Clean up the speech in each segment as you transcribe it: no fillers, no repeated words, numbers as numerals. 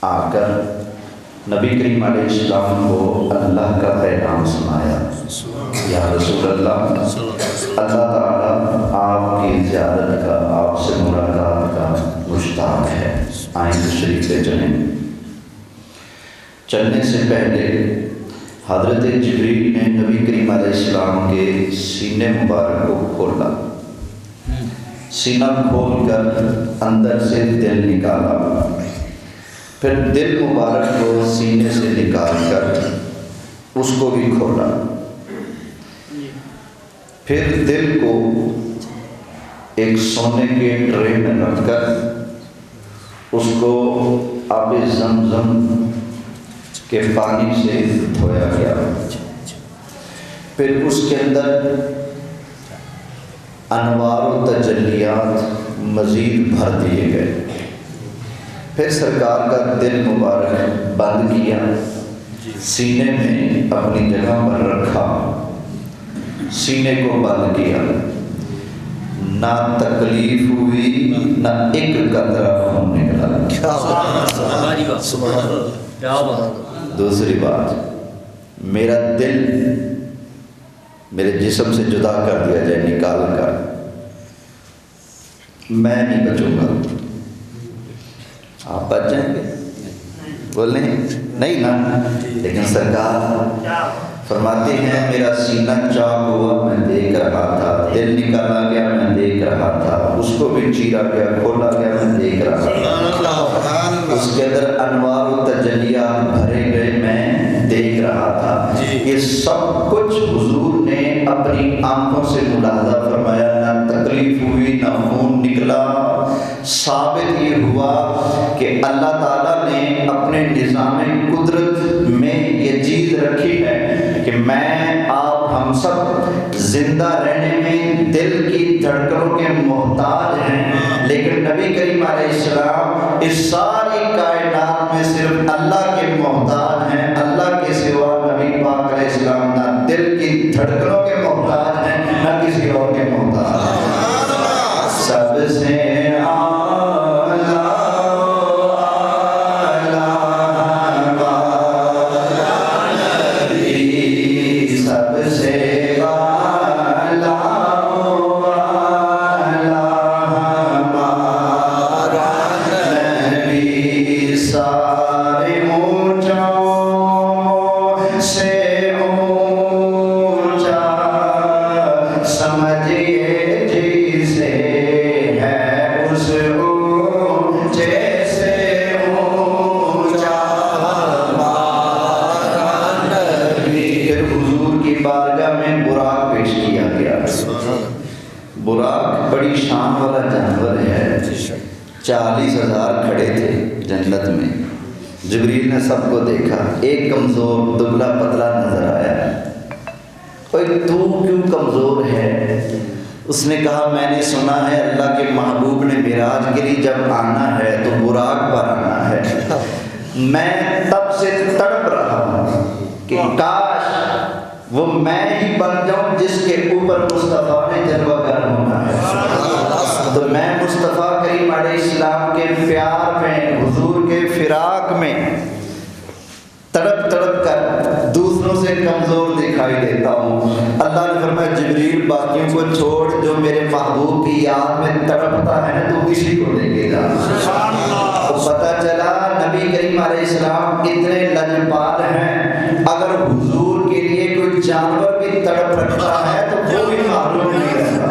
آ کر نبی کریم علیہ السلام کو اللہ کا پیغام سنایا، یا رسول اللہ، اللہ تعالیٰ آپ کی زیارت کا، آپ سے ملاقات کا مشتاق ہے، آئیں تشریف لے چلیں۔ چلنے سے پہلے حضرت جبریل نے نبی کریم علیہ السلام کے سینے مبارک کو کھولا، سینہ کھول کر اندر سے دل نکالا، پھر دل مبارک کو سینے سے نکال کر اس کو بھی کھولا، پھر دل کو ایک سونے کے ٹرے میں رکھ کر اس کو آب زمزم کے پانی سے دھویا گیا، پھر اس کے اندر انوار و تجلیات مزید بھر دیے گئے، پھر سرکار کا دل مبارک بند کیا، سینے میں اپنی جگہ پر رکھا، سینے کو بند کیا، نہ تکلیف ہوئی نہ ایک قطرہ خون نکلا۔ دوسری بات، میرا دل میرے جسم سے جدا کر دیا جائے نکال کر، میں نہیں بچوں گا، آپ بچ جائیں گے؟ بولیں نہیں نا؟ لیکن سرکار فرماتے ہیں میرا سینہ چاک ہوا، میں دیکھ رہا تھا، دل نکالا گیا، میں دیکھ رہا تھا، اس کو بھی چیرا گیا، کھولا گیا، میں دیکھ رہا تھا، اس کے اندر انوار و تجلیات بھرے گئے، میں دیکھ رہا تھا۔ یہ سب کچھ حضور نے اپنی آنکھوں سے ملاحظہ فرمایا، نہ تکلیف ہوئی نہ خون نکلا۔ ثابت یہ ہوا کہ اللہ تعالیٰ نے اپنے نظام قدرت میں یہ چیز رکھی ہے کہ میں آپ ہم سب زندہ رہنے میں دل کی دھڑکنوں کے محتاج ہیں، لیکن نبی کریم علیہ السلام اس ساری کائنات میں صرف اللہ کے محتاج ہیں، اللہ کے سوا نبی پاک علیہ السلام نہ دل کی دھڑکنوں کے محتاج ہیں نہ کسی اور کے محتاج ہیں۔ سب سے براق بڑی شان والا جانور ہے، 40,000 کھڑے تھے جنت میں، جبریل نے سب کو دیکھا، ایک کمزور دبلا پتلا نظر آیا، اوے تو کیوں کمزور ہے؟ اس نے کہا میں نے سنا ہے اللہ کے محبوب نے معراج کے لیے جب آنا ہے تو براق پر آنا ہے، میں تب سے تڑپ رہا ہوں کہ کاش وہ میں ہی بن جاؤں جس کے اوپر مصطفیٰ نے جلوہ گر ہونا ہے۔ تو میں مصطفیٰ کریم علیہ السلام کے پیار میں، حضور کے فراق میں تڑپ تڑپ کر دوسروں سے کمزور دکھائی دیتا ہوں۔ اللہ نے فرمایا جبریل باقیوں کو چھوڑ، جو میرے محبوب کی یاد میں تڑپتا ہے تو اسی کو لے کے جا۔ تو پتہ چلا نبی کریم علیہ السلام اتنے لجپال ہیں، اگر حضور کے لیے کوئی جانور بھی تڑپ رکھتا ہے تو وہ بھی معلوم نہیں رہتا۔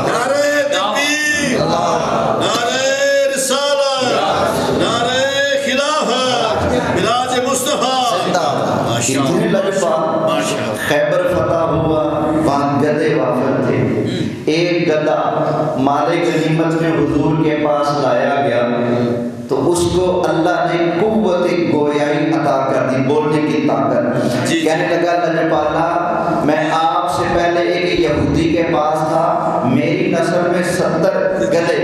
نعرہ تکبیر، نعرہ رسالت، نعرہ خلافت، میراج مصطفیٰ۔ اتنے لجپال، خیبر فتح ہوا، وہاں گدھے وافر تھے، ایک گدھا مال غنیمت میں حضور کے پاس لایا گیا تو اس کو اللہ نے قوت گویائی عطا کر دی، بولنے کی طاقت۔ کہنے لگا لجپالا، میں آپ سے پہلے ایک یہودی کے پاس تھا، میری نسل میں 70 گدھے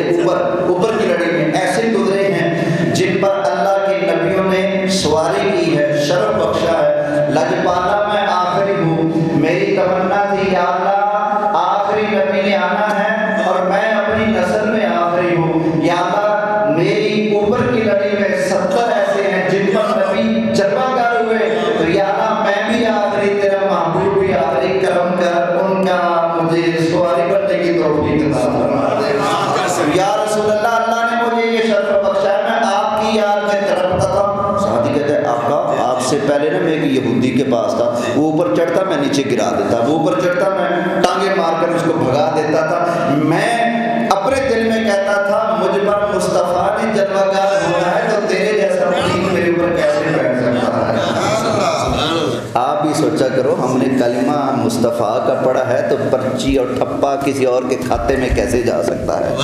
اوپر کی لڑی میں ایسے گزرے ہیں جن پر اللہ کے نبیوں نے سواری کی ہے، شرف بخشا ہے۔ لجپالا میں آخری ہوں، میری تمنا تھی یا اللہ آخری نبی نے آنا ہے اور میں اپنی نسل میں آخری ہوں، یا اللہ میری اوپر کی لڑی میں 70 ہے سے پہلے نا میں ایک یہودی کے پاس تھا، وہ اوپر چڑھتا میں نیچے گرا دیتا، وہ اوپر چڑھتا میں ٹانگیں مار کر اس کو بھگا دیتا تھا۔ میں اپنے دل میں کہتا تھا مجھ پر مصطفیٰ نے جلوہ گر ہونا ہے تو تیرے جیسا مخلوق میرے اوپر کیسے بیٹھ سکتا ہے۔ آپ بھی سوچا کرو، ہم نے کلمہ مصطفیٰ کا پڑھا ہے تو پرچی اور ٹھپا کسی اور کے کھاتے میں کیسے جا سکتا ہے؟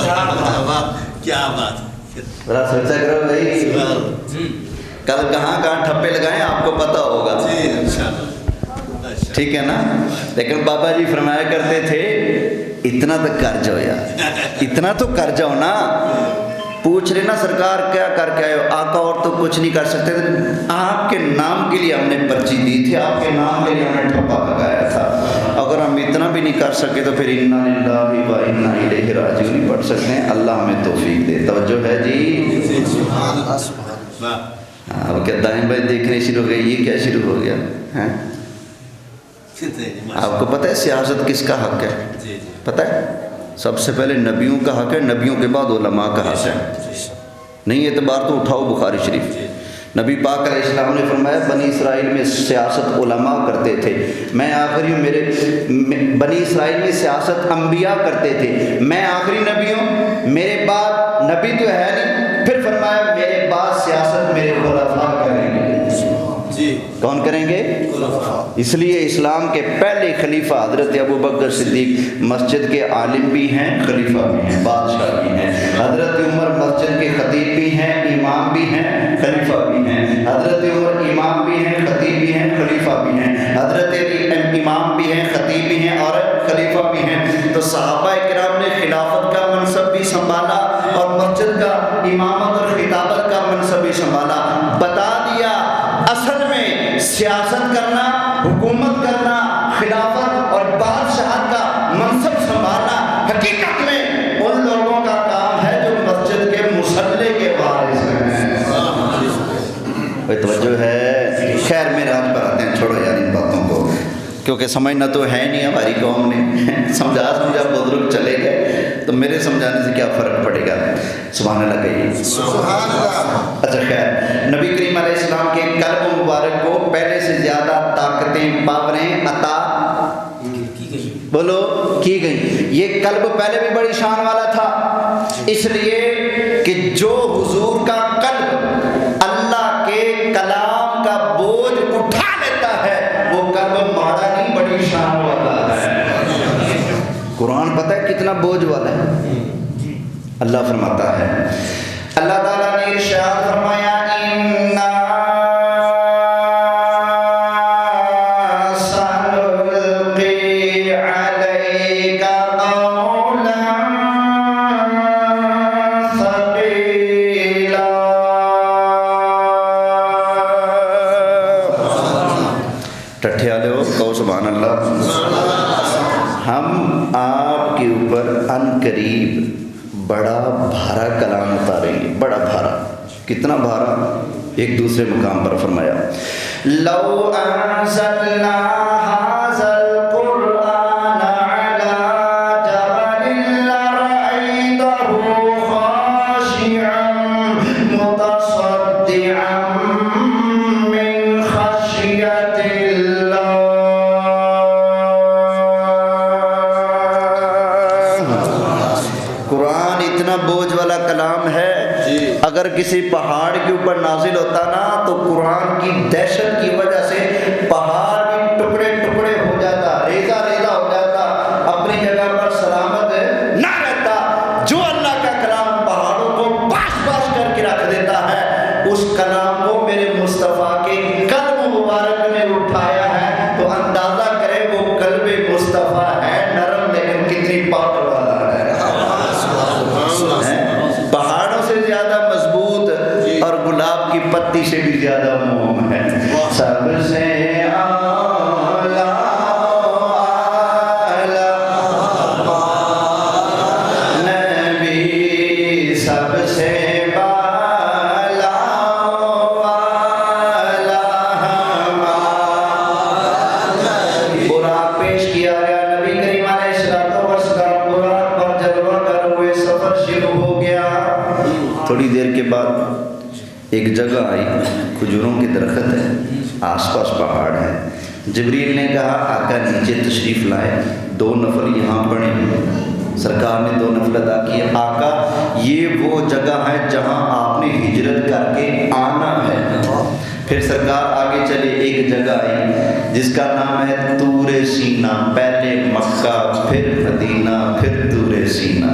کیا بات، ذرا سوچا کرو بھائی، کل کہاں کہاں ٹھپے لگائیں آپ کو پتہ ہوگا، ٹھیک ہے نا؟ لیکن بابا جی فرمایا کرتے تھے اتنا تو کر جاؤ یار، اتنا تو کر جاؤ نا۔ پوچھ رہے نا سرکار کیا کر کے آئے ہو؟ آقا اور تو کچھ نہیں کر سکتے تھے، آپ کے نام کے لیے ہم نے پرچی دی تھی، آپ کے نام کے لیے ہم نے ٹھپا لگایا تھا۔ اگر ہم اتنا بھی نہیں کر سکے تو پھر انا للہ و انا الیہ راجعون نہیں پڑھ سکتے ہیں۔ اللہ ہمیں توفیق دے۔ توجہ ہے جی؟ اب کیا دائیں بائیں دیکھنے شروع ہو گئے؟ یہ کیا شروع ہو گیا ہے؟ آپ کو پتہ ہے سیاست کس کا حق ہے؟ پتہ ہے سب سے پہلے نبیوں کا حق ہے، نبیوں کے بعد علماء کا حق ہے۔ نہیں اعتبار تو اٹھاؤ بخاری شریف۔ نبی پاک علیہ السلام نے فرمایا بنی اسرائیل میں سیاست علماء کرتے تھے، میں آخری ہوں، میرے بنی اسرائیل میں سیاست انبیاء کرتے تھے، میں آخری نبی ہوں، میرے بعد نبی تو ہے نہیں، پھر فرمایا میرے بعد سیاست میرے خلفاء کریں گے۔ کون کریں گے؟ اس لیے اسلام کے پہلے خلیفہ حضرت ابو بکر صدیق مسجد کے عالم بھی ہیں، خلیفہ بھی ہیں، بادشاہ بھی ہیں۔ حضرت عمر مسجد کے خطیب بھی ہیں، امام بھی ہیں، خلیفہ بھی ہیں۔ حضرت عمر امام بھی ہیں، خطیب بھی ہیں، خلیفہ بھی ہیں۔ حضرت امام بھی ہیں، خطیب بھی ہیں اور خلیفہ بھی ہیں۔ تو صحابہ کرام نے خلافت کا منصب بھی سنبھالا اور مسجد کا امامت اور خطابت کا منصب بھی سنبھالا۔ بتا دیا اصل میں سیاست کرنا، حکومت کرنا، خلافت اور بادشاہت کا منصب سنبھالنا حقیقت میں ان لوگوں کا کام ہے جو مسجد کے مصلی کے وارث ہیں۔ توجہ ہے؟ خیر میرے آج پر آتے ہیں، چھوڑو یار ان باتوں کو، کیونکہ سمجھنا تو ہے نہیں ہماری قوم نے۔ سمجھا بزرگ چلے گئے تو میرے سمجھانے سے کیا فرق پڑے گا؟ سبحان اللہ کہیے۔ سبحان اللہ۔ اچھا خیر، نبی کریم علیہ السلام کے قلب مبارک کو پہلے سے زیادہ طاقتیں، پاوریں عطا بولو کی گئی۔ یہ قلب پہلے بھی بڑی شان والا تھا، اس لیے کہ جو حضور کا قلب اللہ کے کلام کا بوجھ اٹھا لیتا ہے وہ قلب ماڑا نہیں، بڑی شان والا ہے۔ قرآن پتہ ہے کتنا بوجھ والا ہے؟ اللہ فرماتا ہے، اللہ تعالیٰ نے ارشاد فرمایا اِنَّا سَنُلْقِي عَلَيْكَ قَوْلًا ثَقِيلًا۔ ٹھٹھے والے ہو کہو سبحان اللہ۔ ہم آپ کے اوپر ان قریب بڑا بھارا کلام اتاریں گے، بڑا بھارا۔ کتنا بھارا؟ ایک دوسرے مقام پر فرمایا لو انزلنا هذا القرآن على جبل لرأيته خاشعا متصدعا من خشية الله۔ قرآن اتنا بوجھ والا کلام ہے، اگر کسی پہاڑ کے اوپر نازل ہوتا نا تو قرآن کی دہشت کی وجہ سے پہاڑ بھی ٹکڑے ٹکڑے ہو جاتا، ریزہ ریزہ ہو جاتا، اپنی جگہ پر سلامت نہ رہتا۔ جو اللہ کا کلام پہاڑوں کو باش باش کر کے رکھ دیتا ہے، اس کلام کو میرے مصطفیٰ کے قلب مبارک نے اٹھایا ہے، تو اندازہ کرے وہ قلب مصطفیٰ ہے نرم لیکن کتنی پاور والا ہے۔ پہاڑوں سے زیادہ مضبوط اور گلاب کی پتی سے بھی زیادہ موم ہے۔ سب سے اعلیٰ نبی، سب سے بالا والا براق پیش کیا گیا۔ نبی کریم علیہ السلام براق پر جلوہ کر ہوئے سفر شروع ہو گیا۔ تھوڑی دیر کے بعد ایک جگہ آئی، کھجوروں کے درخت ہے، آس پاس پہاڑ ہے۔ جبریل نے کہا آقا نیچے تشریف لائے، 2 نفل یہاں پڑھیں۔ سرکار نے 2 نفل ادا کیے۔ آقا یہ وہ جگہ ہے جہاں آپ نے ہجرت کر کے آنا ہے۔ پھر سرکار آگے چلے، ایک جگہ آئی جس کا نام ہے طور سینہ، پہلے مکہ پھر مدینہ پھر طور سینہ۔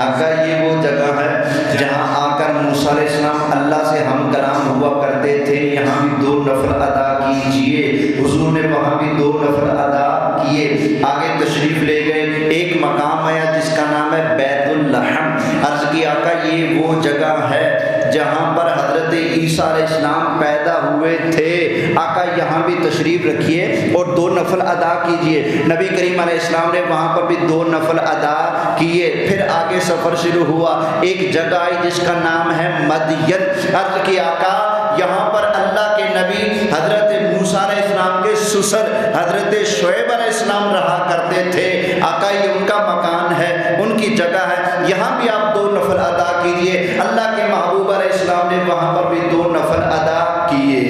آقا یہ وہ جگہ ہے جہاں آ کر موسیٰ علیہ السلام اللہ سے ہم کلام ہوا کرتے تھے، یہاں بھی 2 نفل ادا کیجئے۔ حضور نے وہاں بھی 2 نفل ادا کیے، آگے تشریف لے گئے۔ ایک مقام آیا جس کا نام ہے بیت اللحم۔ عرض کی آقا یہ وہ جگہ ہے جہاں پر حضرت عیسیٰ علیہ السلام پیدا ہوئے تھے، آقا یہاں بھی تشریف رکھیے اور 2 نفل ادا کیجئے۔ نبی کریم علیہ السلام نے وہاں پر بھی 2 نفل ادا کیے۔ پھر آگے سفر شروع ہوا، ایک جگہ آئی جس کا نام ہے مدین۔ عرض کی آقا یہاں پر اللہ کے نبی حضرت موسیٰ علیہ السلام کے سسر حضرت شعیب علیہ السلام رہا کرتے تھے، آقا یہ ان کا مکان ہے، ان کی جگہ ہے، یہاں بھی آپ 2 نفل ادا کیجئے۔ اللہ کے محبوب علیہ السلام نے وہاں پر بھی 2 نفل ادا کیے۔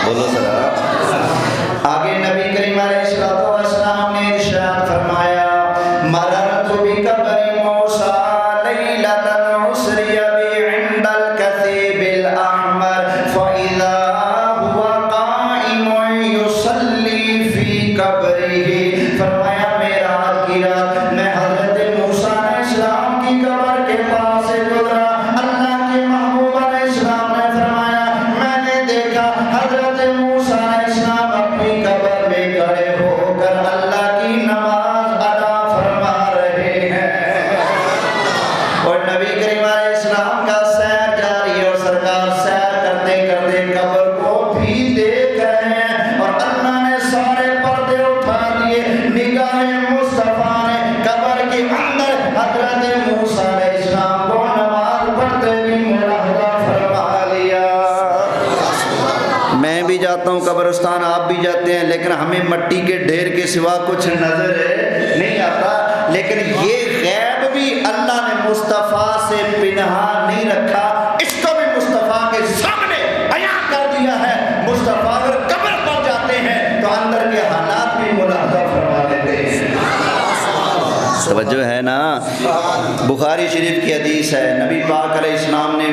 بولو ذرا۔ آگے نبی کریم علیہ السلام نے ارشاد فرمایا مررت بقبر موسیٰ لیلۃ عسری بی عند الکثیب الاحمر فاذا هو قائم یصلی فی قبرہ۔ فرمایا معراج کی رات میں حضرت موسیٰ علیہ السلام کی قبر کے پاس سے گزرا، اللہ کے محبوب علیہ السلام نے فرمایا میں نے دیکھا حضرت موسیٰ علیہ السلام اپنی قبر میں کھڑے ہو کر اللہ کی نماز ادا فرما رہے ہیں، اور نبی کریم علیہ السلام کا سیر جاری ہے، اور سرکار سیر کرتے کرتے قبر کو بھی دیکھ رہے ہیں، اور اللہ نے سارے پردے اٹھا دیے، نگاہ مصطفیٰ نے قبر کے اندر حضرت موسیٰ علیہ السلام کو نماز پڑھتے بھی ملاحظہ فرما لیا۔ میں بھی جاتا ہوں قبرستان، آپ بھی جاتے ہیں، لیکن ہمیں مٹی کے ڈھیر کے سوا کچھ نظر نہیں آتا، لیکن یہ غیب بھی اللہ نے مصطفیٰ سے پنہا نہیں رکھا، اس کو بھی مصطفیٰ کے سامنے بیان کر دیا ہے۔ مصطفیٰ اگر قبر پر جاتے ہیں تو اندر کے حالات بھی ملاحظہ فرما لیتے ہیں۔ توجہ ہے نا؟ بخاری شریف کی حدیث ہے، نبی پاک علیہ السلام نے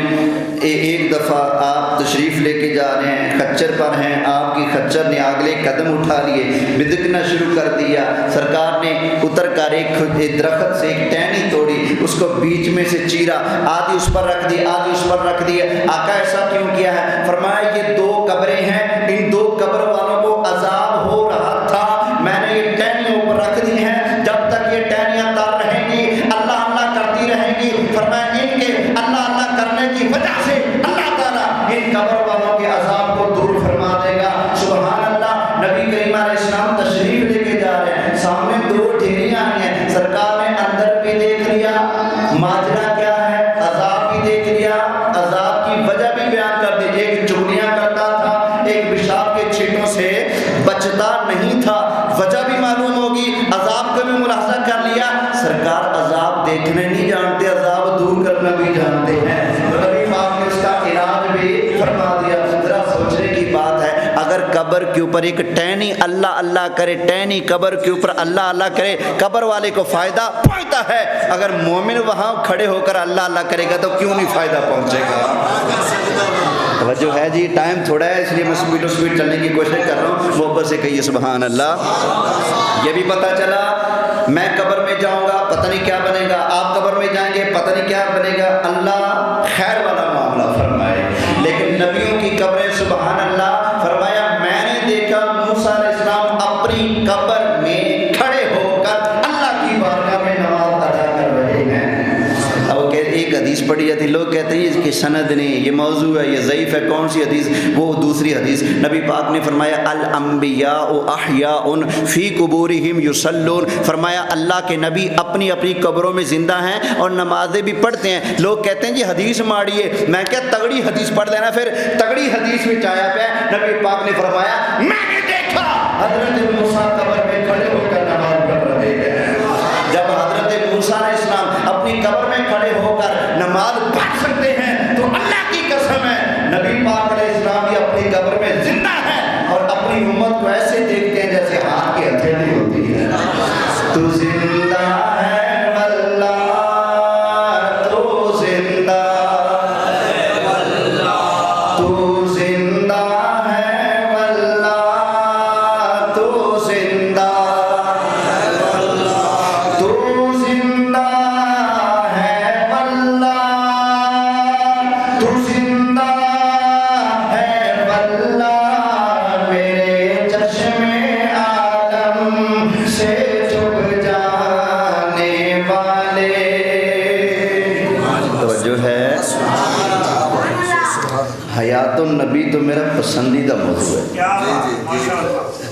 ایک دفعہ آپ تشریف لے کے جا رہے ہیں، خچر پر ہیں، آپ کی خچر نے اگلے قدم اٹھا لیے، بدکنا شروع کر دیا۔ سرکار نے اتر کر ایک درخت سے ایک ٹہنی توڑی، اس کو بیچ میں سے چیرا، آدھی اس پر رکھ دی آدھی اس پر رکھ دی۔ آقا ایسا کیوں کیا ہے؟ فرمایا یہ 2 قبریں ہیں، ان 2 قبر والوں کو عذاب ہو رہا تھا، میں نے یہ ٹہنیوں پر رکھ دی ہیں، جب تک یہ ٹہنیاں تار رہیں گی اللہ اللہ کرتی رہیں گی۔ فرمایا ان کے اللہ اللہ کرنے کی وجہ سے اللہ تعالیٰ ان قبر والوں کے عذاب کو دور فرما دے گا۔ سبحان اللہ۔ نبی کریم علیہ السلام تشریف لے کے جا رہے ہیں، سامنے 2 ڈھیریاں آئی ہیں، سرکار نے اندر بھی دیکھ لیا ماجرا کیا ہے، عذاب بھی دیکھ لیا، عذاب کی وجہ بھی بیان کر دی۔ ایک چغلیاں کرتا تھا، ایک پیشاب کے چھینٹوں سے بچتا نہیں تھا، وجہ بھی معلوم ہوگی، عذاب کو بھی ملاحظہ کر لیا۔ سرکار عذاب دیکھنے نہیں جانتے، عذاب دور کرنا بھی جانتے ہیں، نبی پاک نے اس کا علاج بھی فرما دیا۔ ذرا سوچنے کی بات ہے، اگر قبر کے اوپر ایک ٹہنی اللہ اللہ کرے، ٹہنی قبر کے اوپر اللہ اللہ کرے، قبر والے کو فائدہ پہنچتا ہے، اگر مومن وہاں کھڑے ہو کر اللہ اللہ کرے گا تو کیوں نہیں فائدہ پہنچے گا؟ توجہ ہے جی، ٹائم تھوڑا ہے اس لیے میں سپیڈ چلنے کی کوشش کر رہا ہوں، محبت سے کہیے سبحان اللہ۔ یہ بھی پتہ چلا میں قبر میں جاؤں گا پتہ نہیں کیا بنے گا، آپ قبر میں جائیں گے پتہ نہیں کیا بنے گا، اللہ خیر والا معاملہ فرمائے۔ لیکن نبیوں کی قبریں سبحان اللہ، فرمایا میں نے دیکھا موسیٰ علیہ السلام اپنی قبر میں کھڑے ہو کر اللہ کی بارگاہ میں نماز ادا کر رہے ہیں۔ اب ایک حدیث پڑھی جاتی، لوگ کہتے ہیں اس کی سند نہیں، یہ موضوع ہے، یہ ضعیف ہے، کون سی حدیث؟ وہ دوسری حدیث، نبی پاک نے فرمایا الانبیاء احیاء فی قبورہم یصلون، فرمایا اللہ کے نبی اپنی اپنی قبروں میں زندہ ہیں اور نمازیں بھی پڑھتے ہیں۔ لوگ کہتے ہیں جی حدیث ماڑی ہے، میں کیا تگڑی حدیث پڑھ لینا، پھر تگڑی حدیث میں چایا پہ نبی پاک نے فرمایا میں نے دیکھا حضرت موسیٰ قبر میں کھڑے ہو کر نماز پڑھ رہے ہیں۔ جب حضرت موسیٰ علیہ السلام اپنی قبر میں کھڑے ہو کر نماز پڑھ سکتے ہیں تو اللہ کی حیات النبی تو میرا پسندیدہ موضوع ہے.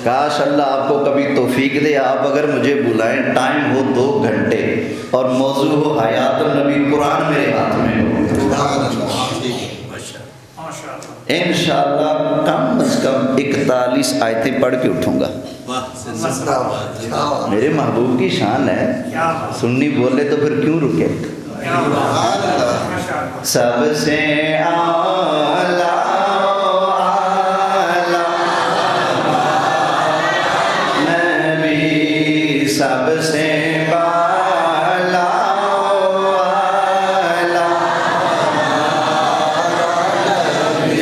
کاش اللہ آپ کو کبھی توفیق دے، آپ اگر مجھے بلائیں، ٹائم ہو 2 گھنٹے اور موضوع ہو حیات النبی، قرآن میرے ہاتھ میں ہو، انشاءاللہ کم از کم 41 آیتیں پڑھ کے اٹھوں گا. میرے محبوب کی شان ہے، سنی بولے تو پھر کیوں رکے. سب سے اعلیٰ نبی، سب سے بالا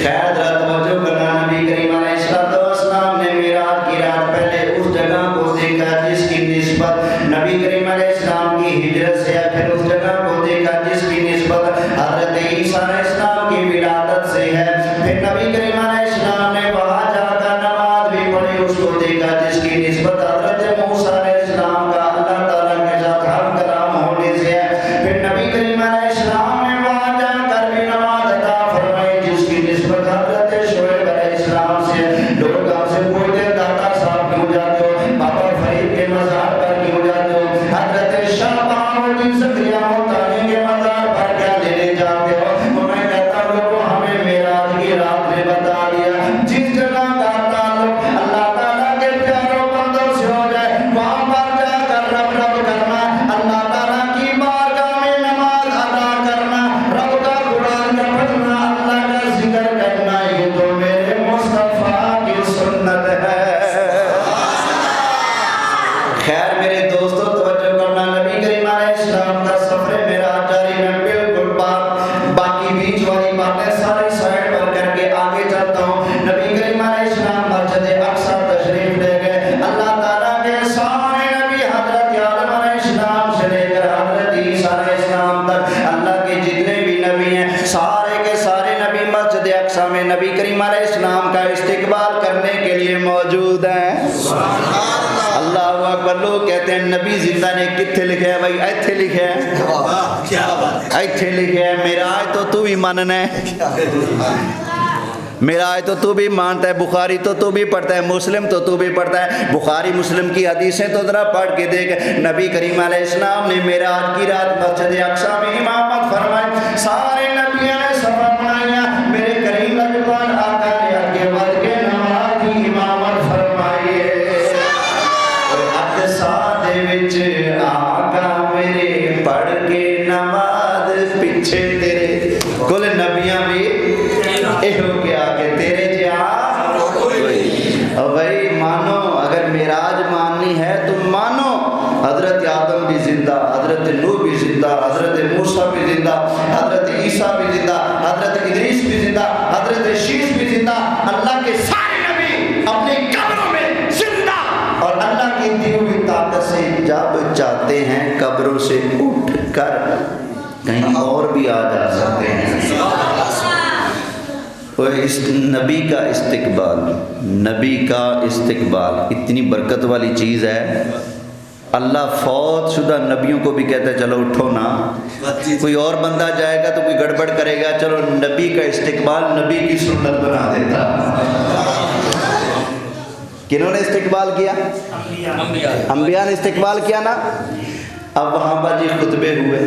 خیر رات موجو کرنا. نبی کریم علیہ السلام نے میراج کی رات پہلے اس جگہ کو دیکھا جس کی نسبت نبی کریم علیہ السلام کی ہجرت سے ہے، پھر اس جگہ کو دیکھا جس کی نسبت حضرت عیسیٰ علیہ السلام کی ولادت سے ہے، پھر نبی کریم علیہ السلام نے وہاں جا کر نماز بھی پڑھی، اس کو دیکھا جس کی نسبت حضرت موسیٰ علیہ السلام کا اللہ تعالیٰ کے ساتھ ہم کلام ہونے سے ہے، پھر نبی کریم علیہ السلام نے وہاں جا کر بھی نماز ادا فرمائی جس کی نسبت حضرت شعیب علیہ السلام سے ہے. لوگ آپ سے پوچھتے ہیں داتا صاحب کیوں جاتے ہو، بابا فرید کے مزار پر کیوں جاتے ہو، حضرت شاہ بہاؤالدین زکریا ملتانی کے مزار پر کیا لینے جاتے ہو. تو میں کہتا ہوں لوگوں ہمیں معراج کی رات نے بتا دیا جس جگہ کا تعلق اللہ تعالیٰ کے پیاروں بندوں سے ہو جائے وہاں پر جا کر رب رب کرنا، اللہ تعالیٰ کی بارگاہ میں نماز ادا کرنا، رب کا قرآن کا پڑھنا، اللہ کا ذکر کرنا، یہ تو میرے مصطفیٰ کی سنت ہے. خیر میرے دوستو توجہ کرنا، نبی کریم علیہ السلام کا سفر معراج جاری میں بالکل باقی بیچ والی باتیں ساری سائڈ پر کر کے آگے چلتا ہوں. نبی کریم علیہ السلام مسجد اقصی تشریف لے گئے. اللہ تعالیٰ کے سارے نبی حضرت آدم علیہ السلام سے لے کر حضرت عیسیٰ علیہ السلام تک اللہ کے جتنے بھی نبی ہیں سارے کے سارے نبی مسجد اقصی میں نبی کریم علیہ السلام کا استقبال کرنے کے لیے موجود ہیں. اللہ اکبر. لوگ کہتے ہیں نبی زندہ نے کتھے لکھے ہے، بھائی ایتھے لکھے ہے، ایتھے لکھے ہے. معراج تو بھی ماننا ہے، معراج تو بھی مانتا ہے، بخاری تو بھی پڑھتا ہے، مسلم تو بھی پڑھتا ہے. بخاری مسلم کی حدیثیں تو ذرا پڑھ کے دیکھ. نبی کریم علیہ السلام نے معراج کی رات مسجد اقصی میں امامت فرمائی، سارے نبیوں نے سفر بنایا، میرے کریم لجپال آقا نے آگے بڑھ کے نماز کی امامت فرمائی ہے. آقا میرے پڑھ کے نماز پیچھے تیرے کل نبیاں بھی ایہو کیا کہ تیرے جہاں اور بھائی مانو. اگر معراج ماننی ہے تو مانو حضرت آدم بھی زندہ، حضرت نوح بھی زندہ، حضرت موسیٰ بھی زندہ، حضرت عیسیٰ بھی زندہ، حضرت ادریس بھی زندہ، حضرت شیس بھی زندہ. اللہ کے سارے نبی اپنی قبروں میں زندہ اور اللہ کی دی ہوئی طاقت سے جب چاہتے ہیں قبروں سے اٹھ کر کہیں اور بھی آ جا سکتے ہیں. اس نبی کا استقبال، نبی کا استقبال اتنی برکت والی چیز ہے. اللہ فوت شدہ نبیوں کو بھی کہتا ہے چلو اٹھو نا. کوئی اور بندہ جائے گا تو کوئی گڑبڑ کرے گا، چلو نبی کا استقبال نبی کی سنت بنا دیتا. کنہوں نے استقبال کیا؟ انبیاء نے استقبال کیا نا. اب وہاں پر جی خطبے ہوئے،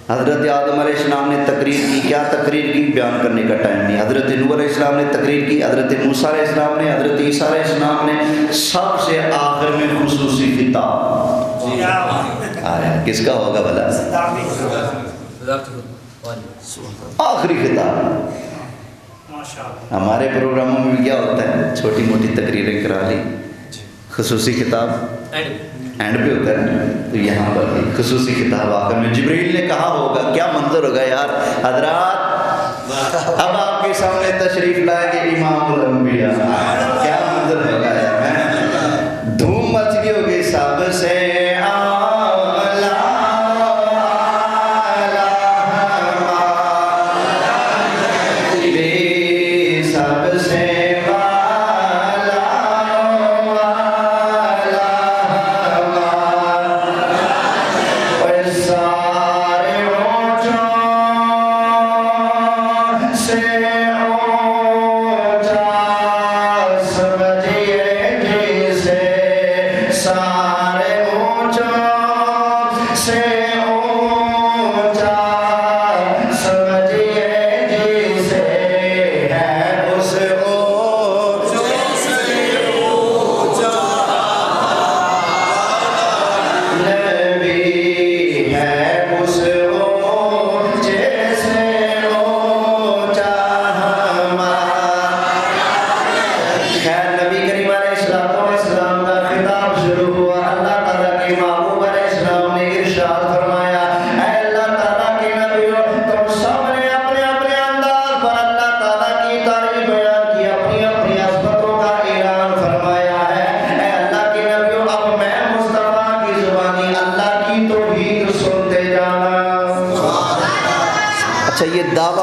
حضرت آدم علیہ السلام نے تقریر کی. کیا تقریر کی بیان کرنے کا ٹائم نہیں. حضرت نوح علیہ السلام نے تقریر کی، حضرت موسیٰ علیہ السلام نے، حضرت عیسیٰ علیہ السلام نے. سب سے آخر میں خصوصی خطاب آیا. کس کا ہوگا بھلا؟ آخری خطاب. ہمارے پروگراموں میں بھی کیا ہوتا ہے، چھوٹی موٹی تقریریں کرا لی، خصوصی خطاب اینڈ پہ ہوتا ہے. تو یہاں پر خصوصی خطاب آخر میں. جبریل نے کہا ہوگا، کیا منظر ہوگا یار حضرات، اب آپ کے سامنے تشریف لائے گے امام الانبیاء. کیا منظر ہوگا یار، دھوم مچ گئی ہوگی. سب سے say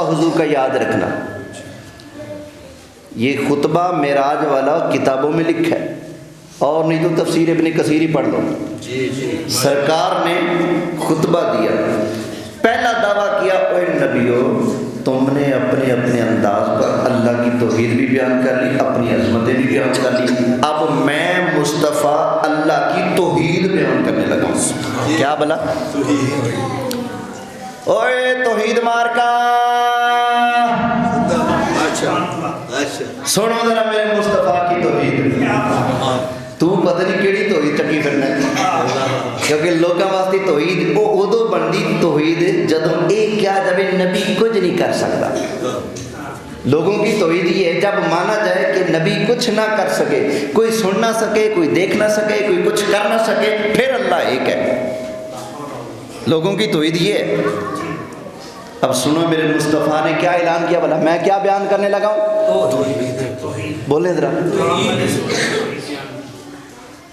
حضور کا یاد رکھنا. یہ خطبہ معراج والا کتابوں میں لکھا ہے، اور نہیں تو تفسیر ابن کثیر ہی پڑھ لو. سرکار نے خطبہ دیا، پہلا دعویٰ کیا اے نبیو تم نے اپنے اپنے انداز پر اللہ کی توحید بھی بیان کر لی، اپنی عظمتیں بھی بیان کر لی، اب میں مصطفیٰ اللہ کی توحید بیان کرنے لگا ہوں. کیا بلا؟ اوے توحید مارکا سنو ذرا میرے مصطفیٰ کی توحید. تو پتہ نہیں کیڑی توحید چکی پھرنا ہے، کیونکہ لوگوں واسطے توحید وہ ادو بنتی توحید جدوں ایک کیا جب نبی کچھ نہیں کر سکتا. لوگوں کی توحید یہ ہے جب مانا جائے کہ نبی کچھ نہ کر سکے، کوئی سن نہ سکے، کوئی دیکھ نہ سکے، کوئی کچھ کر نہ سکے، پھر اللہ ایک ہے. لوگوں کی توحید یہ ہے. اب سنو میرے مصطفیٰ نے کیا اعلان کیا، بلا میں کیا بیان کرنے لگا ہوں؟ بولیں ذرا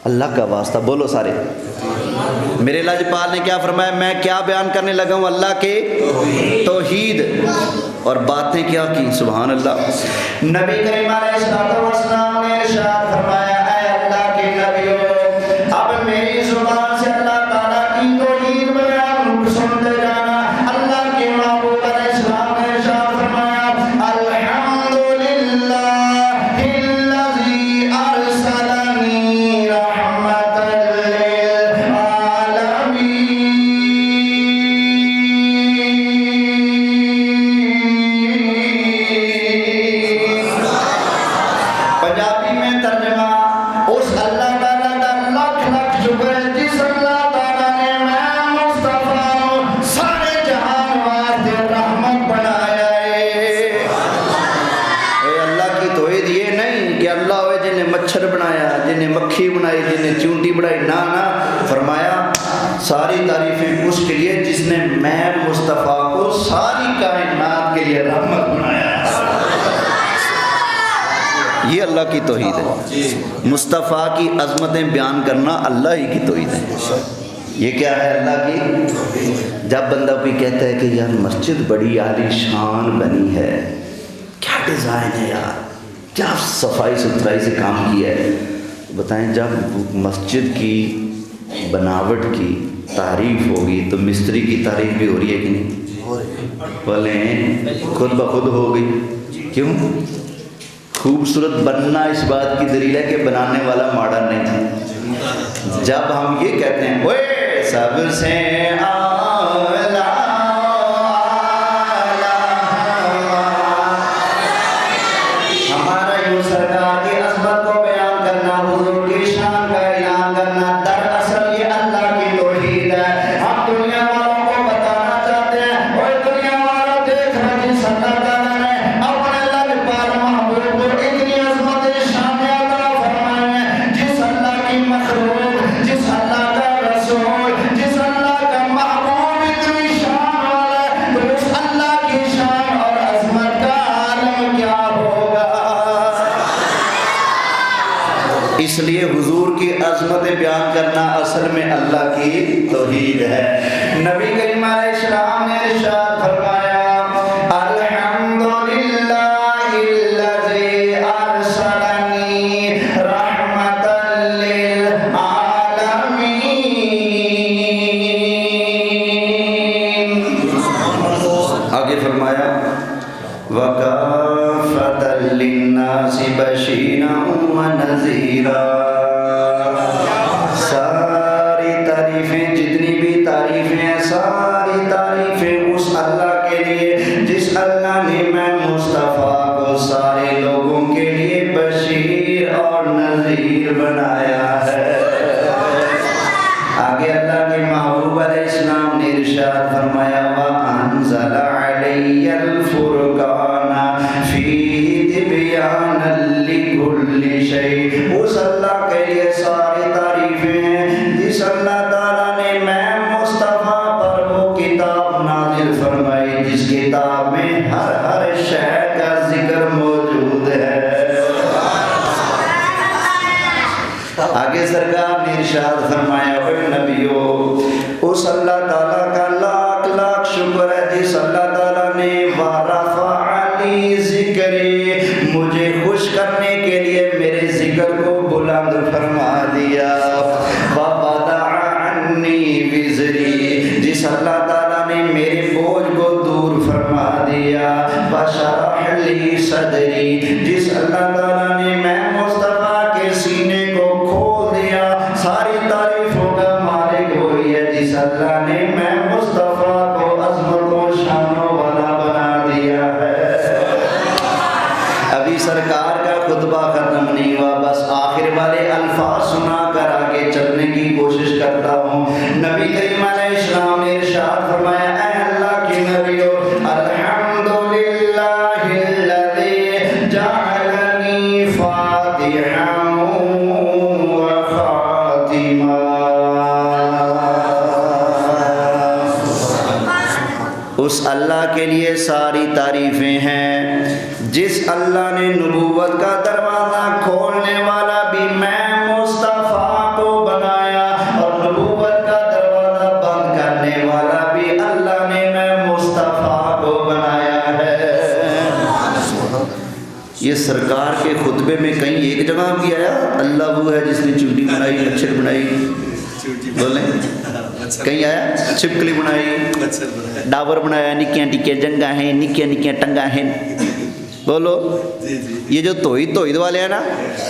اللہ کا واسطہ بولو سارے. میرے لاجپال نے کیا فرمایا؟ میں کیا بیان کرنے لگا ہوں؟ اللہ کے توحید. اور باتیں کیا کی؟ سبحان اللہ. نبی کریم علیہ السلام نے ارشاد فرمایا اے اللہ کے نبیوں اب میری زبان سے اللہ تعالیٰ کی توحید بیان سنتے جانا. اللہ کے محبوب علیہ السلام نے ارشاد فرمایا الحمدللہ الذی ارسلنی مکھی بنائی جن نے چونٹی بنائی، نہ فرمایا ساری تعریفیں اس کے لیے جس نے میں مصطفیٰ کو ساری کائنات کے لیے رحمت بنایا. یہ اللہ کی توحید ہے. مصطفیٰ کی عظمتیں بیان کرنا اللہ ہی کی توحید ہے. یہ کیا ہے؟ اللہ کی. جب بندہ کوئی کہتا ہے کہ یار مسجد بڑی عالی شان بنی ہے، کیا ڈیزائن ہے یار، کیا صفائی ستھرائی سے کام کیا ہے. بتائیں جب مسجد کی بناوٹ کی تعریف ہوگی تو مستری کی تعریف بھی ہو رہی ہے کہ نہیں؟ بولیں خود بخود ہو گئی. کیوں؟ خوبصورت بننا اس بات کی دلیل ہے کہ بنانے والا ماڈرن نہیں تھا. جب ہم یہ کہتے ہیں اوے سب سے ہمارا یوں سرکار کی عظمت کو بیان کرنا، حضور کی شان کا اعلان کرنا، دراصل یہ اللہ کی توحید ہے. ہم دنیا والوں کو بتانا چاہتے ہیں اور دنیا والوں دیکھ رہے جس اللہ تعالیٰ نے اپنے لاجپال محبوب کو اتنی عظمت شان عطا فرمائے ہیں، جس اللہ کی مخلوق، جس اللہ کا رسول، جس اللہ کا محبوب اتنی شان والا ہے، تو اس اللہ کی شان اور عظمت کا عالم کیا ہوگا. اس لیے حضور کی عظمتیں بیان کرنا اصل میں اللہ کی توحید ہے. نبی کریم علیہ السلام نے ارشاد فرمایا الحمدللہ الذی ارسلنی رحمۃ للعالمین. آگے فرمایا وَكَافَةً لِلنَّاسِ بَشِيرًا وَنَذِيرًا. ساری تعریفیں جتنی بھی تعریفیں ہیں ساری تعریفیں اس اللہ کے لیے جس اللہ نے میں مصطفیٰ کو سارے لوگوں کے لیے بشیر اور نذیر بنایا ہے. آگے اللہ کے محبوب علیہ السلام نے ارشاد فرمایا وَأَنزَلَ عَلَيَّ الْفُرْقَانَ فِيهِ تِبْيَانًا لِكُلِّ شَيْءٍ. اس اللہ کے لیے ساری تعریفیں ہیں جس اللہ تعالیٰ نے میں مصطفیٰ پر وہ کتاب نازل فرمائی جس کتاب میں ہر شے کا ذکر موجود ہے. آگے سرکار نے ارشاد فرمایا اے نبیو اس اللہ تعالیٰ کا لاکھ لاکھ شکر ہے جس اللہ تعالیٰ نے وارث ذکری، مجھے خوش کرنے کے لیے میرے ذکر کو بلند فرما دیا۔ وَوَضَعَ عَنِّي وِزْرِي، جس اللہ تعالیٰ نے میرے بوجھ کو دور فرما دیا۔ وَشَرَحَ لِي صَدْرِي، جس اللہ تعالیٰ نے میں مصطفیٰ کے سینے کو کھول دیا۔ ساری تعریفوں کا مالک وہی ہے جس اللہ نے میں مصطفیٰ کو عظمت و شانوں والا بنا دیا ہے۔ ابھی سرکار کا خطبہ ختم نہیں ہوا، بس آخر والے الفاظ سنا کر آگے چلنے کی کوشش کرتا ہوں۔ نبی کریم علیہ السلام نے ارشاد فرمایا، اے اللہ کے نبیو، الحمدللہ الذی جعلنی فاتحا و خاتما۔ اس اللہ کے لیے ساری تعریفیں ہیں جس اللہ نے نبوت کا دروازہ کھولنے والا بھی میں مصطفیٰ کو بنایا، اور نبوت کا دروازہ بند کرنے والا بھی اللہ نے میں مصطفیٰ کو بنایا ہے۔ یہ سرکار کے خطبے میں کہیں ایک جگہ بھی آیا اللہ وہ ہے جس نے چونٹی بنائی، مچھر بنائی، بولیں کہیں آیا چھپکلی بنائی، ڈاور بنایا، نکیاں ٹکیاں جنگاں ہیں، نکیاں نکیاں ٹنگاں ہیں، بولو۔ یہ جو توحید والے ہیں نا،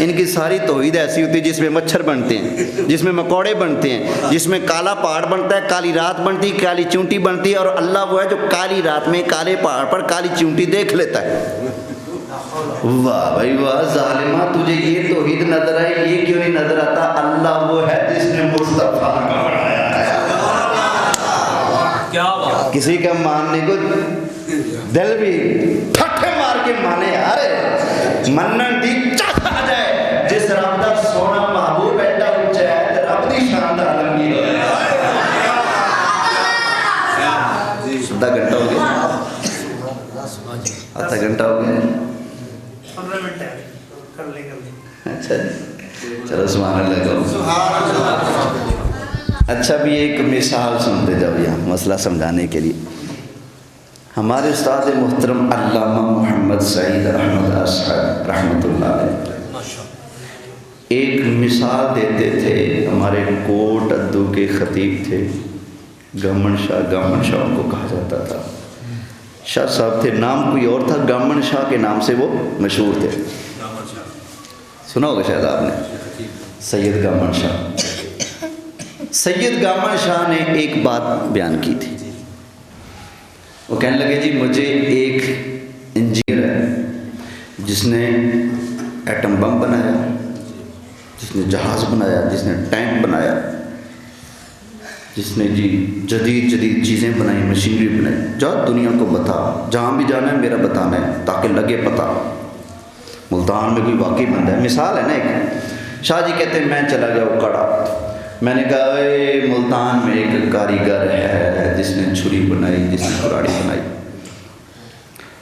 ان کی ساری توحید ایسی ہوتی ہے جس میں مچھر بنتے ہیں، جس میں مکوڑے بنتے ہیں، جس میں کالا پہاڑ بنتا ہے، کالی رات بنتی ہے، کالی چونٹی بنتی ہے، اور اللہ وہ ہے جو کالی رات میں کالے پہاڑ پر کالی چونٹی دیکھ لیتا ہے۔ واہ بھائی واہ، ظالمہ تجھے یہ توحید نظر آئی، یہ کیوں نہیں نظر آتا؟ اللہ وہ ہے جس نے مصطفیٰ کو بنایا ہے۔ کسی کا ماننے کو دل بھی پھٹے مار کے مانے، یار منن دی چاہتا آ جائے، جس رب دا سونا محبوب ایڈا اونچا ہے، رب دی شان دا عالمگیر ہے۔ آدھا گھنٹہ ہو گیا، آدھا گھنٹہ ہو گیا، 15 منٹ ہے، کر لیں۔ اچھا چلو سبحان اللہ۔ اچھا بھی ایک مثال سنتے جاؤ یہاں مسئلہ سمجھانے کے لیے۔ ہمارے استاد محترم علامہ محمد سعید احمد اصغر رحمۃ اللہ علیہ ایک مثال دیتے تھے۔ ہمارے کوٹ ادو کے خطیب تھے گامن شاہ ان کو کہا جاتا تھا۔ شاہ صاحب تھے، نام کوئی اور تھا، گامن شاہ کے نام سے وہ مشہور تھے، سنا ہوگا شاید آپ نے، سید گامن شاہ۔ سید گامن شاہ نے ایک بات بیان کی تھی، وہ کہنے لگے جی مجھے ایک انجینئر ہے جس نے ایٹم بم بنایا، جس نے جہاز بنایا، جس نے ٹینک بنایا، جس نے جی جدید چیزیں بنائی، مشینری بنائی، جا دنیا کو بتا، جہاں بھی جانا ہے میرا بتانا ہے تاکہ لگے پتہ ملتان میں کوئی واقعی بندہ ہے۔ مثال ہے نا ایک۔ شاہ جی کہتے ہیں میں چلا گیا اکڑا، میں نے کہا اے ملتان میں ایک کاریگر ہے جس نے چھری بنائی، جس نے کلاڑی بنائی۔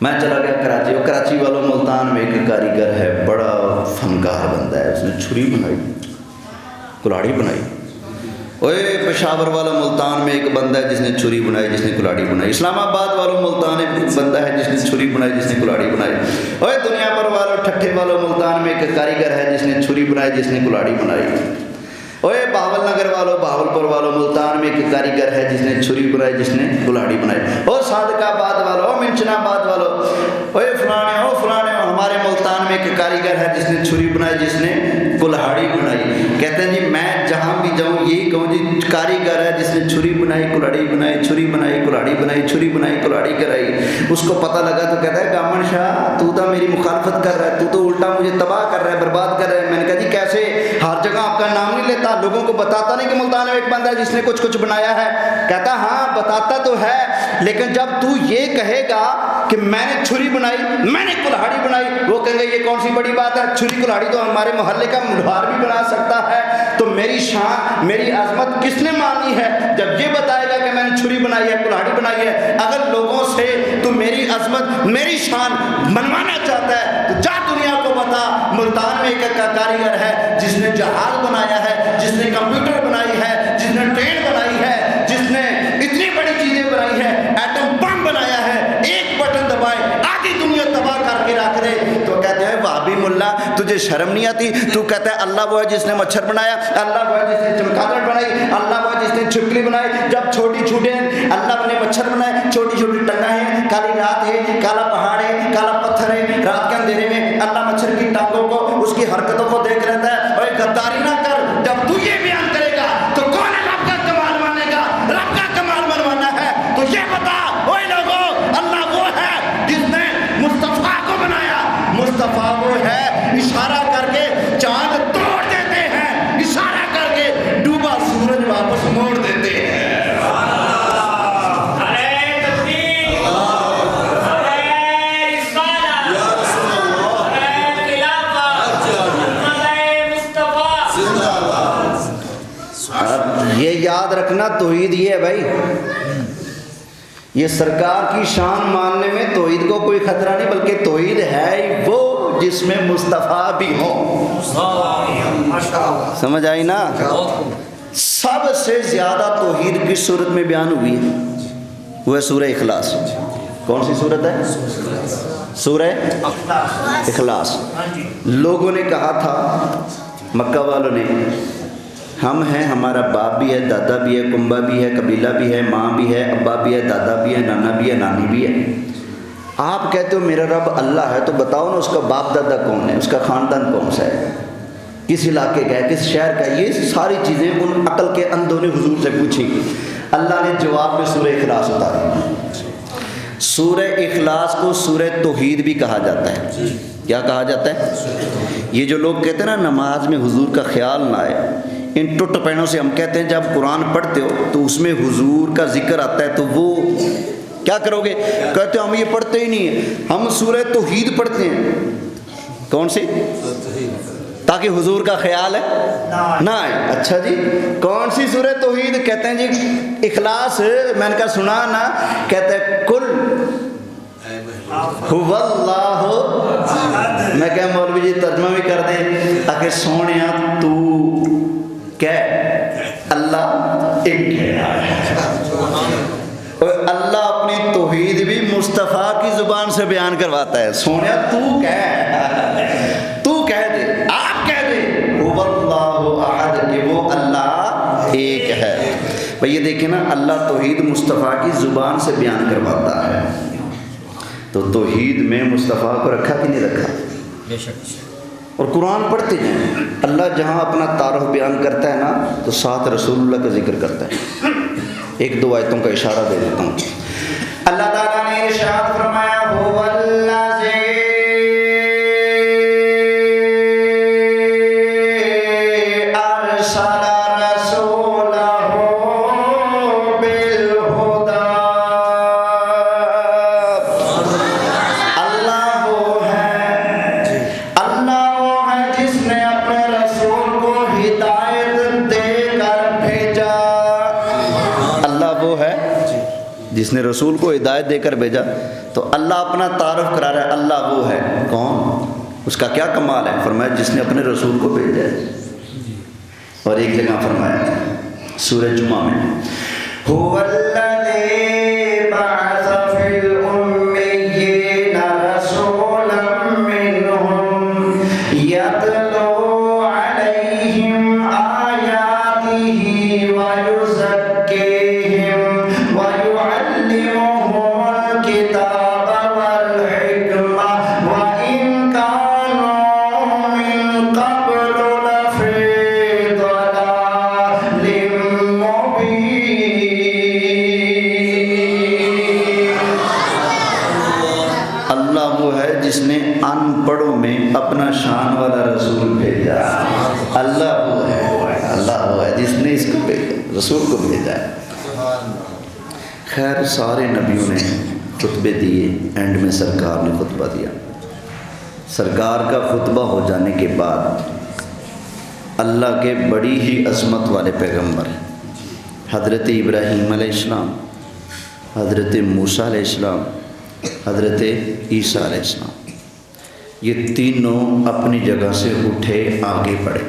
میں چلا گیا کراچی، اور کراچی والوں ملتان میں ایک کاریگر ہے، بڑا فنکار بندہ ہے، اس نے چھری بنائی، کلاڑی بنائی۔ اوے پشاور والا ملتان میں ایک بندہ ہے جس نے چھری بنائی، جس نے کلاڑی بنائی۔ اسلام آباد والوں ملتان میں ایک بندہ ہے جس نے چھری بنائی، جس نے کلاڑی بنائی۔ اوے دنیا پر والوں ٹھٹھے والوں ملتان میں ایک کاریگر ہے جس نے چھری بنائی، جس نے کلاڑی بنائی۔ اوے بہاول نگر والوں، بہاولپور والوں ملتان میں ایک کاریگر ہے جس نے چھری بنائی، جس نے کلاڑی بنائی۔ او صادق آباد والوں، او منچن آباد والوں، اوے فلانے ہمارے ملتان میں ایک کاریگر ہے جس نے چھری بنائی، جس نے کلاڑی بنائی۔ کہتے ہیں جی میں جہاں بھی جاؤں یہی کہوں جی کاریگر ہے جس نے چھری بنائی، کلاڑی بنائی، چھری بنائی، کلاڑی بنائی، چھری بنائی، کلاڑی کرائی۔ اس کو پتہ لگا تو کہتا ہے گامن شاہ تو تو میری مخالفت کر رہا ہے، تو الٹا مجھے تباہ کر رہا ہے، برباد کر رہا ہے۔ میں نے کہا جی کیسے؟ ہر جگہ آپ کا نام نہیں لیتا، لوگوں کو بتاتا نہیں کہ ملتان میں ایک بندہ ہے جس نے کچھ بنایا ہے؟ کہتا ہاں بتاتا تو ہے، لیکن جب تو یہ کہے گا کہ میں نے چھری بنائی، میں نے کلاڑی بنائی، وہ کہیں گے یہ کون سی بڑی بات ہے، چھری کلاڑی تو ہمارے محلے کا مڈھار بھی بنا سکتا ہے، تو میری شان میری عظمت کس نے مانی ہے جب یہ بتائے گا کہ میں نے چھری بنائی ہے، کلاڑی بنائی ہے۔ اگر لوگوں سے تو میری عظمت میری شان منوانا چاہتا ہے تو جا دنیا کو بتا ملتان میں ایک کاریگر ہے جس نے جہاز بنایا ہے، جس نے کمپیوٹر بنائی ہے، جس نے ٹرین بنائی ہے، جس نے اتنی بڑی چیزیں بنائی ہے، ایٹم بم بنایا ہے، ایک بٹن دبائے آدھی دنیا تباہ کر کے رکھ دے۔ ملا تجھے شرم نہیں آتی؟ تو کہتا ہے اللہ وہ ہے جس نے مچھر بنایا، اللہ وہ ہے جس نے چمگادڑ بنائی، اللہ وہ ہے جس نے چھپکلی بنائی۔ جب چھوٹی چھوٹے ہیں اللہ نے مچھر بنائے، چھوٹی چھوٹی ٹنگا ہے، کالی رات ہے، کالا پہاڑ ہے، کالا پتھر ہے، رات کے اندھیرے میں اللہ مچھر کی ٹانگوں کو، اس کی حرکتوں کو دیکھ رہتا ہے۔ اور غداری نہ کر، جب تو یہ بیان کرے گا تو کون ہے رب کا کمال مانے گا؟ رب کا کمال منوانا ہے تو یہ بتا اوے لوگوں، اللہ وہ ہے جس نے مصطفیٰ کو بنایا۔ مصطفیٰ وہ ہے اشارہ کر کے چاند توڑ دیتے ہیں، اشارہ کر کے ڈوبا سورج واپس موڑ دیتے ہیں۔ یہ یاد رکھنا توحید یہ ہے بھائی، یہ سرکار کی شان ماننے میں توحید کو کوئی خطرہ نہیں، بلکہ توحید ہے وہ جس میں مصطفیٰ بھی ہوں۔ سمجھ آئی نا؟ سب سے زیادہ توحید کس صورت میں بیان ہوئی ہے؟ وہ ہے سورہ اخلاص۔ کون سی صورت ہے؟ سورہ اخلاص۔ لوگوں نے کہا تھا، مکہ والوں نے، ہم ہیں، ہمارا باپ بھی ہے، دادا بھی ہے، کنبہ بھی ہے، قبیلہ بھی ہے، ماں بھی ہے، ابا بھی ہے، دادا بھی ہے، نانا بھی ہے، نانی بھی ہے۔ آپ کہتے ہو میرا رب اللہ ہے، تو بتاؤ نا اس کا باپ دادا کون ہے، اس کا خاندان کون سا ہے، کس علاقے کا ہے، کس شہر کا ہے؟ یہ ساری چیزیں ان عقل کے اندھوں نے حضور سے پوچھی۔ اللہ نے جواب میں سورہ اخلاص اتاری۔ سورہ اخلاص کو سورہ توحید بھی کہا جاتا ہے۔ کیا کہا جاتا ہے؟ یہ جو لوگ کہتے ہیں نا نماز میں حضور کا خیال نہ آئے، ان ٹوٹ پینوں سے ہم کہتے ہیں جب قرآن پڑھتے ہو تو اس میں حضور کا ذکر آتا ہے تو وہ کیا کرو گے؟ کہتے ہم یہ پڑھتے ہی نہیں ہیں، ہم سورہ توحید پڑھتے ہیں۔ کون سی؟ تاکہ حضور کا خیال ہے نہ آئے۔ اچھا جی، کون سی سورہ توحید؟ کہتے ہیں جی اخلاص۔ میں نے کہا سنا نا، کہتے ہیں کل هو اللہ۔ میں کہا مولوی جی ترجمہ بھی کر دیں تاکہ سونیا تو کہہ اللہ ایک ہے۔ اور اللہ اپنی توحید بھی مصطفیٰ کی زبان سے بیان کرواتا ہے۔ سونیا تو کہہ دے، آپ کہہ دے هو اللہ احد، کہ وہ اللہ ایک ہے۔ بھئی یہ دیکھیں نا، اللہ توحید مصطفیٰ کی زبان سے بیان کرواتا ہے، تو توحید میں مصطفیٰ کو رکھا کہ نہیں رکھا؟ بے شک۔ اور قرآن پڑھتے ہیں، اللہ جہاں اپنا تعارف بیان کرتا ہے نا تو ساتھ رسول اللہ کا ذکر کرتا ہے۔ ایک دو آیتوں کا اشارہ دے دیتا ہوں۔ اللہ تعالیٰ نے ارشاد فرمایا هو الذی ارسل رسولہ بالہدی۔ اللہ وہ ہے جس نے اپنے رسول کو ہدایت دے کر بھیجا۔ اللہ وہ ہے جس نے رسول کو ہدایت دے کر بھیجا۔ تو اللہ اپنا تعارف کرا رہا ہے، اللہ وہ ہے کون، اس کا کیا کمال ہے؟ فرمایا جس نے اپنے رسول کو بھیجا ہے۔ اور ایک جگہ فرمایا سورہ جمعہ میں هو الذی بعث فی الأمیین رسولا منہم یتلو علیہم آیاتہ ویزکیہم ویعلمہم الکتاب والحکمہ وإن کانوا من قبل لفی ضلال مبین۔ اللہ وہ ہے جس نے ان پڑھوں میں اپنا شان والا رسول بھیجا۔ اللہ وہ ہے، اللہ وہ ہے جس نے اس کو بھیجا، رسول کو بھیجا ہے۔ خیر سارے نبیوں نے خطبے دیے، اینڈ میں سرکار نے خطبہ دیا۔ سرکار کا خطبہ ہو جانے کے بعد اللہ کے بڑی ہی عظمت والے پیغمبر حضرت ابراہیم علیہ السلام، حضرت موسیٰ علیہ السلام، حضرت عیسیٰ علیہ السلام، یہ تینوں اپنی جگہ سے اٹھے آگے بڑھے،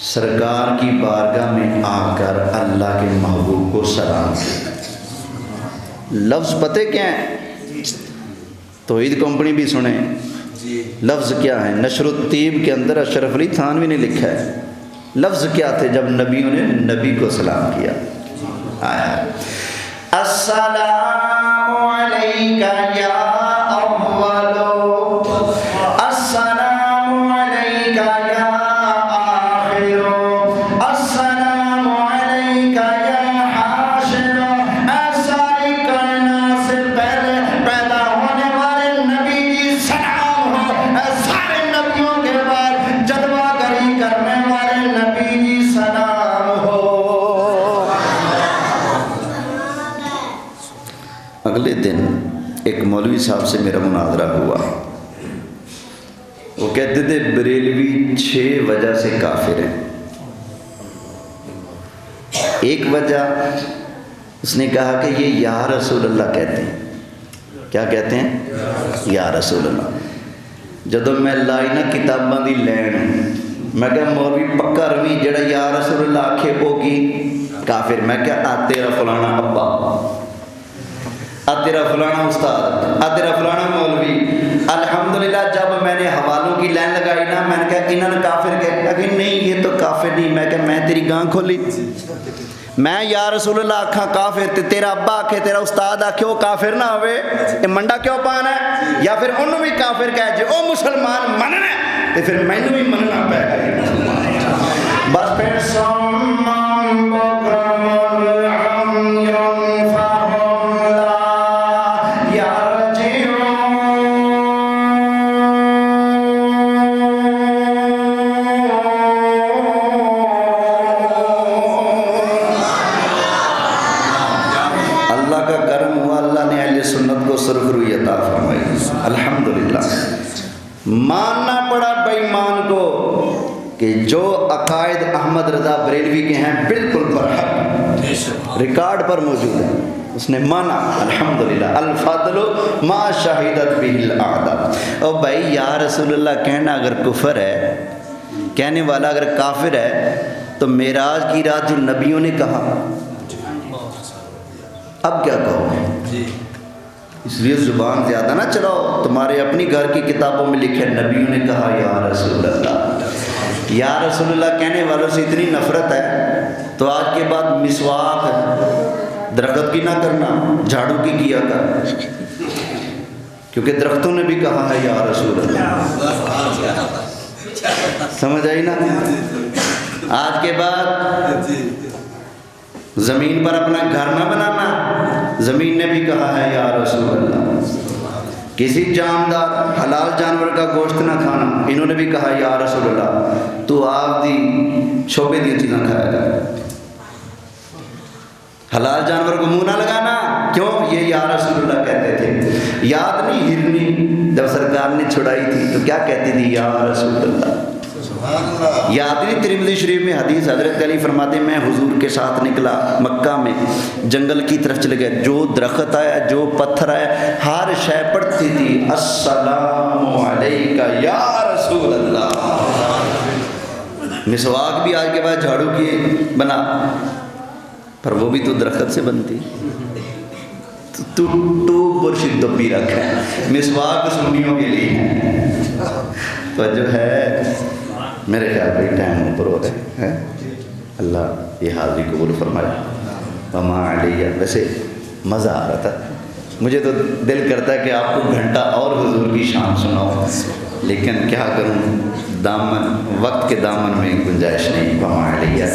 سرکار کی بارگاہ میں آ کر اللہ کے محبوب کو سلام کیا۔ لفظ پتہ کیا ہیں؟ توحید کمپنی بھی سنیں، لفظ کیا ہے؟ نشر الطیب کے اندر اشرف علی تھانوی نے لکھا ہے لفظ کیا تھے جب نبیوں نے نبی کو سلام کیا. آیا السلام علیکا یا اولو، السلام علیکا یا آخرو، السلام علیکا یا حاشرو. ساری کائنات سے پہلے پیدا ہونے والے نبی جی سلام ہو. سارے نبیوں کے بعد جلوہ گری کرنے والے نبی جی سلام ہو. اگلے دن ایک مولوی صاحب سے میرا مناظرہ ہوا. وہ کہتے تھے بریلوی 6 وجہ سے کافر ہیں. ایک وجہ اس نے کہا کہ یہ یا رسول اللہ کہتے ہیں. کیا کہتے ہیں؟ یا رسول اللہ. جدو میں لائی نا کتاباں دی لین میں کہا مولوی پکا روی جڑا یا رسول اللہ آکھے ہوگی کافر. میں کہا آ تیرا فلانا ابا، آ تیرا فلانا استاد، آ تیرا فلانا مولوی. الحمدللہ جب میں نے حوالوں کی لائن لگائی نا میں نے کہا انہوں نے کافر کہا کہ نہیں یہ تو کافر نہیں. میں کہا میں تیری گاں کھولی، میں یا رسول اللہ آکھا کافر تے تیرا ابا آکھے تیرا استاد آکھے وہ کافر نہ ہوئے. یہ منڈا کیوں پانا ہے؟ یا پھر انہوں بھی کافر کہہ جے او مسلمان مننا ہے تے پھر مینوں بھی مننا پے گا. بس پھر سمان بکرم العمیون فہم لا یرجعون. اللہ کا کرم ہوا، اللہ نے اہل سنت کو سرخروئی عطا فرمائی. الحمدللہ ماننا پڑا بے ایمان کو کہ جو عقائد احمد رضا بریلوی کے ہیں بالکل برحق ریکارڈ پر موجود ہے. اس نے مانا الحمدللہ. الفضل ما شہدت به الاعداء. او بھائی یا رسول اللہ کہنا اگر کفر ہے، کہنے والا اگر کافر ہے تو معراج کی رات جو نبیوں نے کہا اب کیا کہو گے؟ اس لیے زبان زیادہ نہ چلاؤ. تمہارے اپنی گھر کی کتابوں میں لکھے نبیوں نے کہا یا رسول اللہ. یا رسول اللہ کہنے والوں سے اتنی نفرت ہے تو آج کے بعد مسواک درخت کی نہ کرنا، جھاڑو کی کیا کر، کیونکہ درختوں نے بھی کہا ہے یا رسول اللہ. سمجھ آئی نا؟ آج کے بعد زمین پر اپنا گھر نہ بنانا، زمین نے بھی کہا ہے یا رسول اللہ. کسی جاندار حلال جانور کا گوشت نہ کھانا، انہوں نے بھی کہا یا رسول اللہ. تو آپ دی شعبے دی چیزیں کھایا گا. حلال جانور کو منہ نہ لگانا، کیوں؟ یہ یا رسول اللہ کہتے تھے. یاد نہیں ہرنی جب سرکار نے چھڑائی تھی تو کیا کہتی تھی؟ یا رسول اللہ. یاد نہیں ترمذی شریف میں حدیث حضرت علی فرماتے میں حضور کے ساتھ نکلا مکہ میں، جنگل کی طرف چلے گئے، جو درخت آیا جو پتھر آیا ہر شے پڑھتی تھی السلام علیکہ یا رسول اللہ. مسواک بھی آج کے بعد جھاڑو کی بنا، پر وہ بھی تو درخت سے بنتی. تو برش دبی رکھا ہے، مسواک سنیوں کے لیے ہے. تو جو ہے میرے خیال میں ٹائم اوپر ہو رہا ہے. اللہ یہ حاضری قبول فرمائے. وما علیہ. ویسے مزہ آ رہا تھا، مجھے تو دل کرتا ہے کہ آپ کو گھنٹہ اور حضور کی شان سناؤ، لیکن کیا کروں، دامن وقت کے دامن میں گنجائش نہیں. وما علیہ